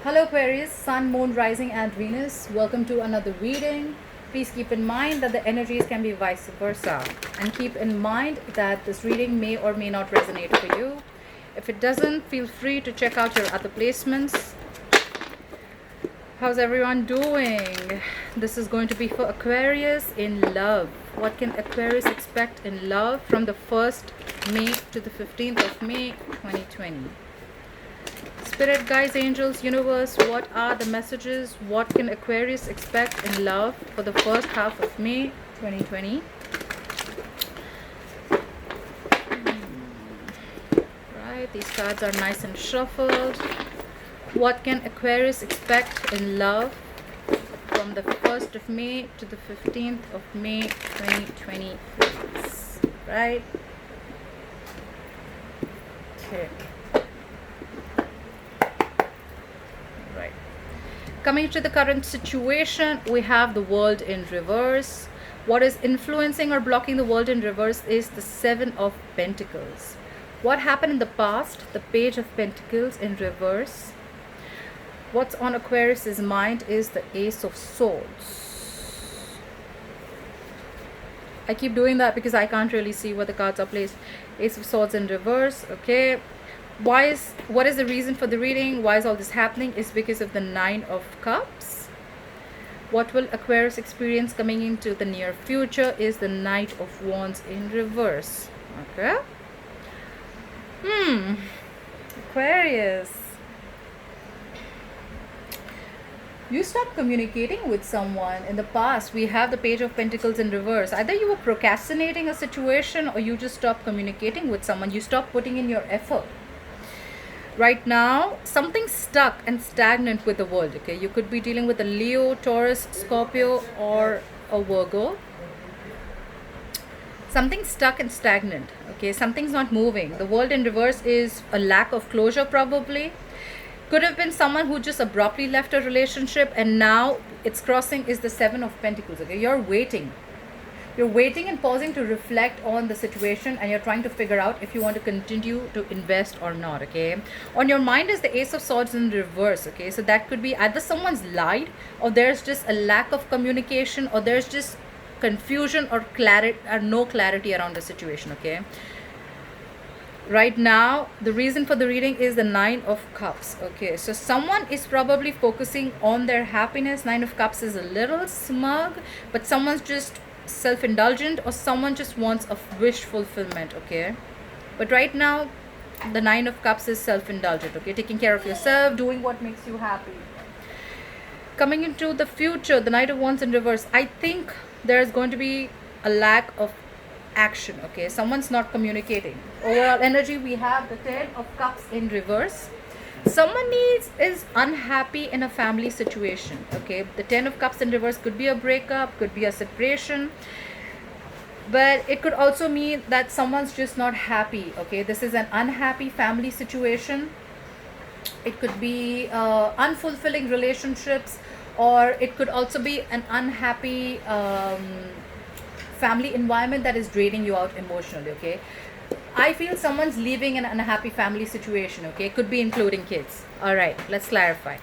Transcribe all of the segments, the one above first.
Hello Aquarius, Sun, Moon, Rising and Venus. Welcome to another reading. Please keep in mind that the energies can be vice versa. And keep in mind that this reading may or may not resonate for you. If it doesn't, feel free to check out your other placements. How's everyone doing? This is going to be for Aquarius in love. What can Aquarius expect in love from the 1st May to the 15th of May 2020? Spirit guides, angels, universe, what are the messages? What can Aquarius expect in love for the first half of May 2020? Right, these cards are nice and shuffled. What can Aquarius expect in love from the 1st of May to the 15th of May 2020? Right? Okay. Coming to the current situation, we have the world in reverse. What is influencing or blocking the world in reverse is the 7 of Pentacles. What happened in the past? The Page of Pentacles in reverse. What's on Aquarius's mind is the Ace of Swords. I keep doing that because I can't really see where the cards are placed. Ace of Swords in reverse. Okay. What is the reason for the reading? Why is all this happening? Is because of the 9 of Cups. What will Aquarius experience coming into the near future is the Knight of Wands in reverse. Okay. Aquarius, you stopped communicating with someone in the past. We have the Page of Pentacles in reverse. Either you were procrastinating a situation or you just stopped communicating with someone. You stopped putting in your effort. Right now, something's stuck and stagnant with the world. Okay, you could be dealing with a Leo, Taurus, Scorpio, or a Virgo. Something's stuck and stagnant. Okay, something's not moving. The world in reverse is a lack of closure, probably. Could have been someone who just abruptly left a relationship and now it's crossing is the 7 of Pentacles. Okay, you're waiting. You're waiting and pausing to reflect on the situation, and you're trying to figure out if you want to continue to invest or not. Okay, on your mind is the Ace of Swords in reverse. Okay, so that could be either someone's lied, or there's just a lack of communication, or there's just confusion or clarity or no clarity around the situation. Okay, right now the reason for the reading is the 9 of Cups. Okay, so someone is probably focusing on their happiness. 9 of Cups is a little smug, but someone's just self-indulgent, or someone just wants a wish fulfillment. Okay, but right now the 9 of Cups is self-indulgent. Okay, taking care of yourself, doing what makes you happy. Coming into the future, the Knight of Wands in reverse, I think there's going to be a lack of action. Okay, someone's not communicating. Overall energy, we have the 10 of Cups in reverse. Someone is unhappy in a family situation. Okay, the 10 of Cups in reverse could be a breakup, could be a separation, but it could also mean that someone's just not happy. Okay, this is an unhappy family situation. It could be unfulfilling relationships, or it could also be an unhappy family environment that is draining you out emotionally. Okay, I feel someone's leaving an unhappy family situation. Okay, could be including kids. All right, let's clarify.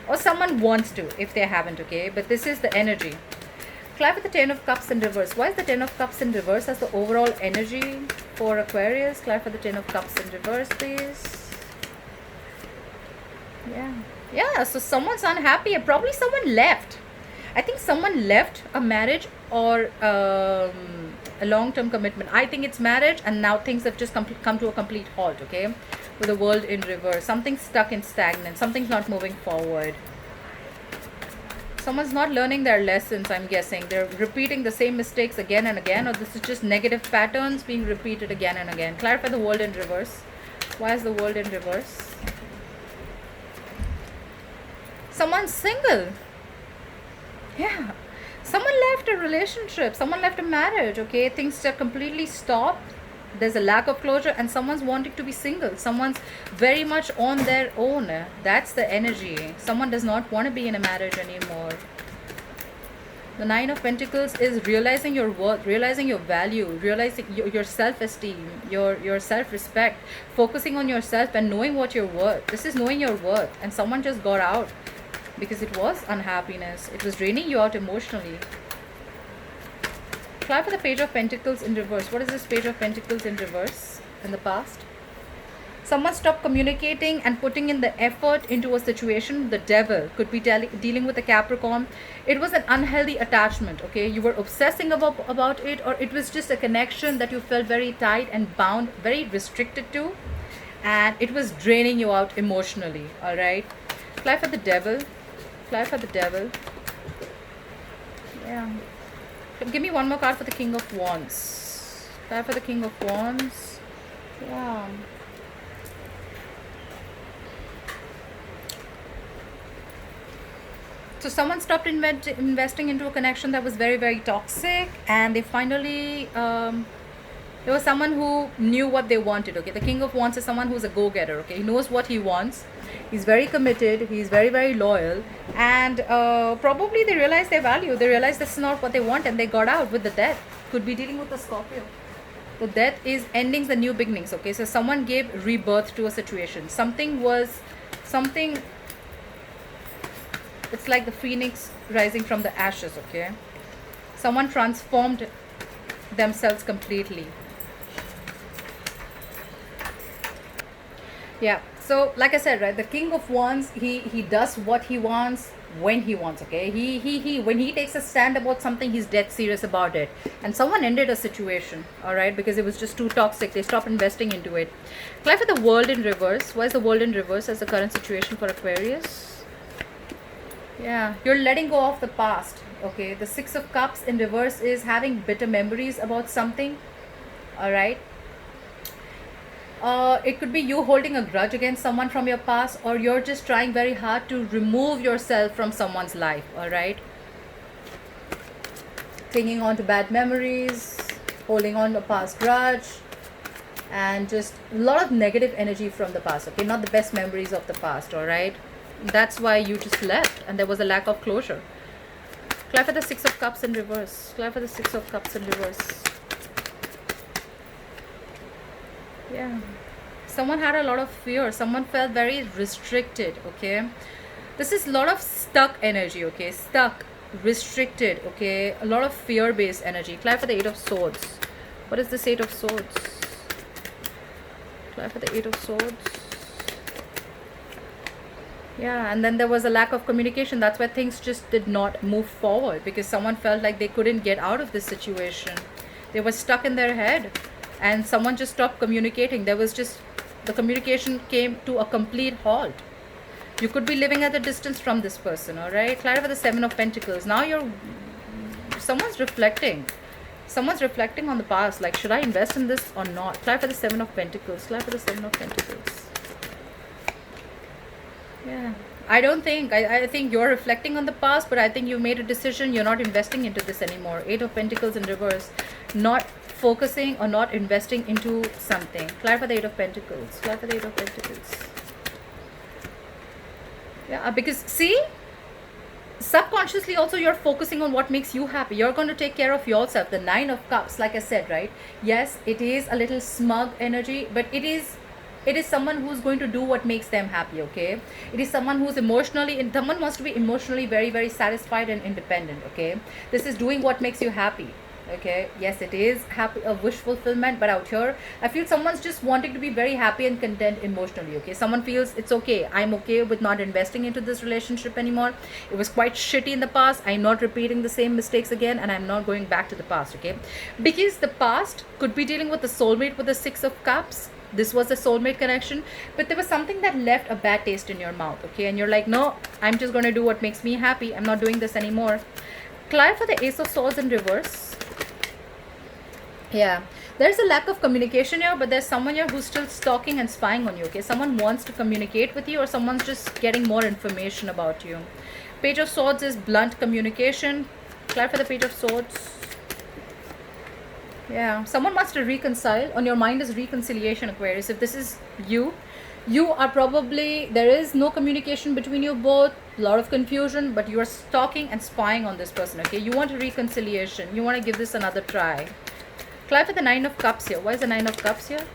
Or someone wants to if they haven't. Okay, but this is the energy. Clarify the 10 of Cups in reverse. Why is the 10 of Cups in reverse as the overall energy for Aquarius? Clarify the 10 of Cups in reverse, please. Yeah, so someone's unhappy, and probably someone left. I think someone left a marriage or a long-term commitment. I think it's marriage, and now things have just come to a complete halt. Okay, with the world in reverse, something's stuck and stagnant, something's not moving forward. Someone's not learning their lessons. I'm guessing they're repeating the same mistakes again and again, or this is just negative patterns being repeated again and again. Clarify the world in reverse. Why is the world in reverse? Someone's single. Yeah, someone left a relationship, someone left a marriage. Okay, things are completely stopped, there's a lack of closure, and someone's wanting to be single. Someone's very much on their own. That's the energy. Someone does not want to be in a marriage anymore. The Nine of Pentacles is realizing your worth, realizing your value, realizing your self-esteem, your self-respect, focusing on yourself and knowing what you're worth. This is knowing your worth, and someone just got out because it was unhappiness. It was draining you out emotionally. Try for the Page of Pentacles in reverse. What is this Page of Pentacles in reverse in the past? Someone stopped communicating and putting in the effort into a situation. The Devil could be dealing with a Capricorn. It was an unhealthy attachment, okay? You were obsessing about it, or it was just a connection that you felt very tight and bound, very restricted to, and it was draining you out emotionally, all right? Fly for the Devil. Fly for the Devil. Yeah. Give me one more card for the King of Wands. Fly for the King of Wands. Yeah. So someone stopped investing into a connection that was very, very toxic, and they finally, there was someone who knew what they wanted, okay? The King of Wands is someone who's a go-getter, okay? He knows what he wants. He's very committed. He's very, very loyal. And probably they realized their value. They realized this is not what they want, and they got out with the Death. Could be dealing with the Scorpio. The Death is endings and new beginnings, okay? So someone gave rebirth to a situation. Something, it's like the phoenix rising from the ashes, okay? Someone transformed themselves completely. Yeah, so like I said, right, the King of Wands, he does what he wants when he wants, okay? He when he takes a stand about something, he's dead serious about it. And someone ended a situation, all right, because it was just too toxic. They stopped investing into it. Apply for the World in reverse. Why is the World in reverse as the current situation for Aquarius? Yeah, you're letting go of the past, okay? The Six of Cups in reverse is having bitter memories about something, all right? It could be you holding a grudge against someone from your past, or you're just trying very hard to remove yourself from someone's life, all right? Clinging on to bad memories, holding on to a past grudge, and just a lot of negative energy from the past, okay? Not the best memories of the past, all right? That's why you just left, and there was a lack of closure. Apply for the Six of Cups in reverse. Apply for the Six of Cups in reverse. Yeah. Someone had a lot of fear. Someone felt very restricted, okay? This is a lot of stuck energy, okay? Stuck, restricted, okay? A lot of fear-based energy. Apply for the Eight of Swords. What is this Eight of Swords? Apply for the Eight of Swords. Yeah, and then there was a lack of communication. That's why things just did not move forward, because someone felt like they couldn't get out of this situation. They were stuck in their head, and someone just stopped communicating. There was just, the communication came to a complete halt. You could be living at a distance from this person, all right? Clarify for the Seven of Pentacles. Now someone's reflecting. Someone's reflecting on the past, like, should I invest in this or not? Clarify for the Seven of Pentacles. Clarify for the Seven of Pentacles. Yeah, I think you're reflecting on the past, but I think you made a decision. You're not investing into this anymore. Eight of Pentacles in reverse. Not focusing or not investing into something. Clarify the Eight of Pentacles. Clarify the Eight of Pentacles. Yeah, because see, subconsciously also you're focusing on what makes you happy. You're going to take care of yourself. The Nine of Cups, like I said, right? Yes, it is a little smug energy, but it is someone who's going to do what makes them happy, okay? It is someone who's someone wants to be emotionally very, very satisfied and independent, okay? This is doing what makes you happy, okay? Yes, it is happy, a wish fulfillment, but out here, I feel someone's just wanting to be very happy and content emotionally, okay? Someone feels it's okay. I'm okay with not investing into this relationship anymore. It was quite shitty in the past. I'm not repeating the same mistakes again, and I'm not going back to the past, okay? Because the past could be dealing with the soulmate with the Six of Cups. This was a soulmate connection, but there was something that left a bad taste in your mouth, okay? And you're like, no, I'm just going to do what makes me happy. I'm not doing this anymore. Clarify for the Ace of Swords in reverse. Yeah, there's a lack of communication here, but there's someone here who's still stalking and spying on you, okay? Someone wants to communicate with you, or someone's just getting more information about you. Page of Swords is blunt communication. Clarify the Page of Swords. Yeah, someone wants to reconcile. On your mind is reconciliation, Aquarius. If this is you, You are probably, there is no communication between you both, a lot of confusion, but you are stalking and spying on this person, okay? You want a reconciliation. You want to give this another try. Clarify the Nine of Cups here. Why is the Nine of Cups here?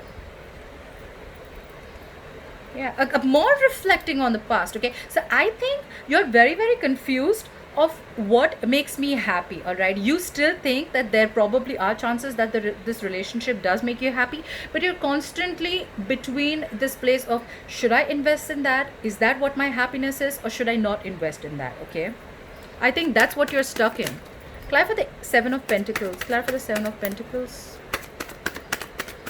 Yeah, more reflecting on the past, okay? So I think you're very, very confused of what makes me happy, all right? You still think that there probably are chances that this relationship does make you happy, but you're constantly between this place of, should I invest in that? Is that what my happiness is? Or should I not invest in that, okay? I think that's what you're stuck in. Clarify the Seven of Pentacles. Clarify the Seven of Pentacles.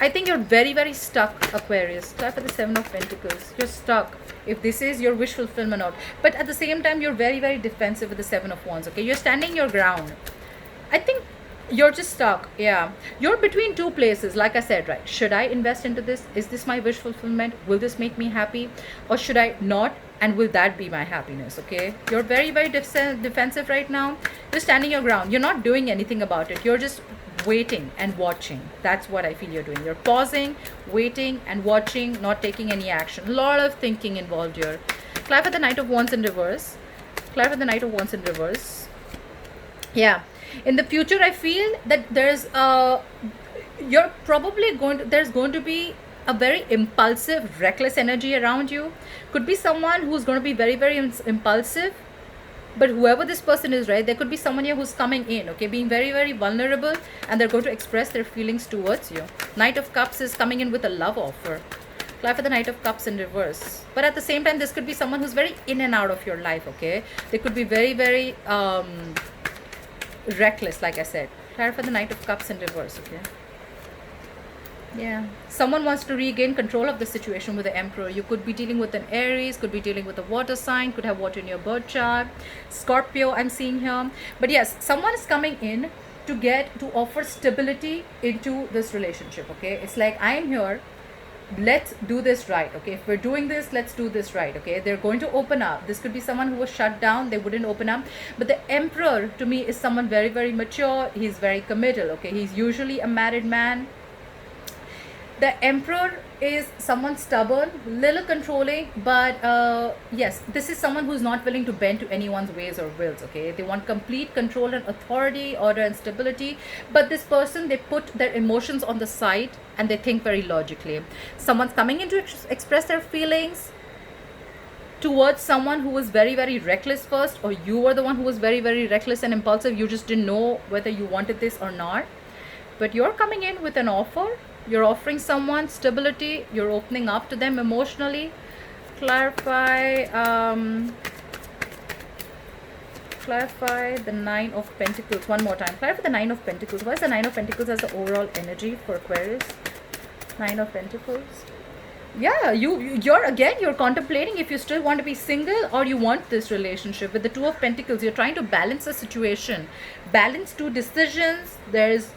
I think you're very, very stuck, Aquarius. Clarify the Seven of Pentacles. You're stuck. If this is your wish fulfillment or not. But at the same time, you're very, very defensive with the Seven of Wands, okay? You're standing your ground. I think you're just stuck. Yeah. You're between two places, like I said, right? Should I invest into this? Is this my wish fulfillment? Will this make me happy? Or should I not? And will that be my happiness, okay? You're very, very defensive right now. You're standing your ground. You're not doing anything about it. You're just waiting and watching. That's what I feel you're doing. You're pausing, waiting and watching, not taking any action. A lot of thinking involved here. Clarify the Knight of Wands in reverse. Clarify the Knight of Wands in reverse. Yeah. In the future, I feel that there's you're probably there's going to be a very impulsive, reckless energy around you. Could be someone who's going to be very, very impulsive. But whoever this person is, right, there could be someone here who's coming in, okay, being very, very vulnerable, and they're going to express their feelings towards you. Knight of Cups is coming in with a love offer. Clarify the Knight of Cups in reverse. But at the same time, this could be someone who's very in and out of your life, okay? They could be very, very reckless, like I said. Clarify the Knight of Cups in reverse, okay? Yeah, someone wants to regain control of the situation with the Emperor. You could be dealing with an Aries, could be dealing with a water sign, could have water in your birth chart. Scorpio, I'm seeing here. But yes, someone is coming in to offer stability into this relationship, okay? It's like, I am here, let's do this right, okay? If we're doing this, let's do this right, okay? They're going to open up. This could be someone who was shut down, they wouldn't open up. But the Emperor, to me, is someone very, very mature. He's very committal, okay? He's usually a married man. The Emperor is someone stubborn, little controlling, but yes, this is someone who's not willing to bend to anyone's ways or wills, okay? They want complete control and authority, order and stability, but this person, they put their emotions on the side and they think very logically. Someone's coming in to express their feelings towards someone who was very, very reckless first, or you were the one who was very, very reckless and impulsive. You just didn't know whether you wanted this or not. But you're coming in with an offer. You're offering someone stability. You're opening up to them emotionally. Clarify the Nine of Pentacles one more time. Clarify the Nine of Pentacles. What is the Nine of Pentacles as the overall energy for Aquarius? Nine of Pentacles. Yeah, you're contemplating if you still want to be single or you want this relationship. With the Two of Pentacles, you're trying to balance the situation, balance two decisions.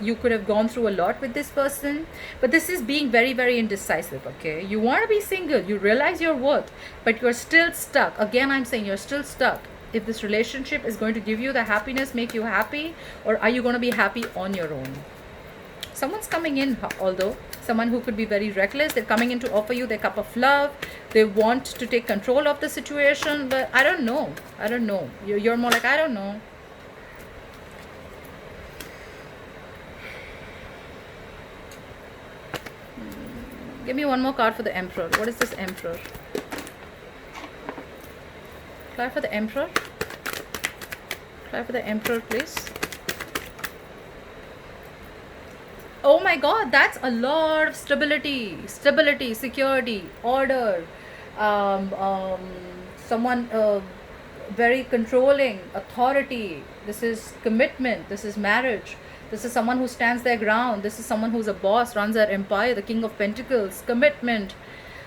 You could have gone through a lot with this person, but this is being very, very indecisive, okay? You want to be single, you realize your worth, but you're still stuck. Again, I'm saying you're still stuck. If this relationship is going to give you the happiness, make you happy, or are you going to be happy on your own? Someone's coming in, although someone who could be very reckless. They're coming in to offer you their cup of love. They want to take control of the situation, but I don't know. You're more like, I don't know. Give me one more card for the Emperor. What is this Emperor? Clarify for the Emperor. Clarify for the Emperor, please. Oh my God, that's a lot of stability, security, order. Someone very controlling, authority. This is commitment. This is marriage. This is someone who stands their ground. This is someone who's a boss, runs their empire, the King of Pentacles, commitment.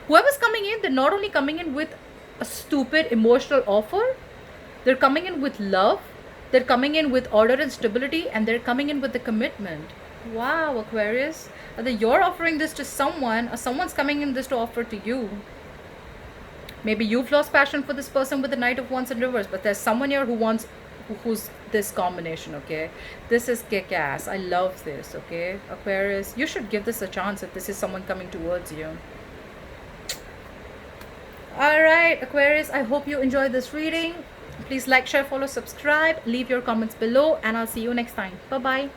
Whoever's coming in, they're not only coming in with a stupid emotional offer, they're coming in with love, they're coming in with order and stability, and they're coming in with the commitment. Wow, Aquarius. Whether you're offering this to someone or someone's coming in this to offer to you. Maybe you've lost passion for this person with the Knight of Wands in reverse, but there's someone here who's this combination, okay? This is kick-ass. I love this, okay? Aquarius, you should give this a chance if this is someone coming towards you. All right, Aquarius, I hope you enjoyed this reading. Please like, share, follow, subscribe, leave your comments below, and I'll see you next time. Bye bye.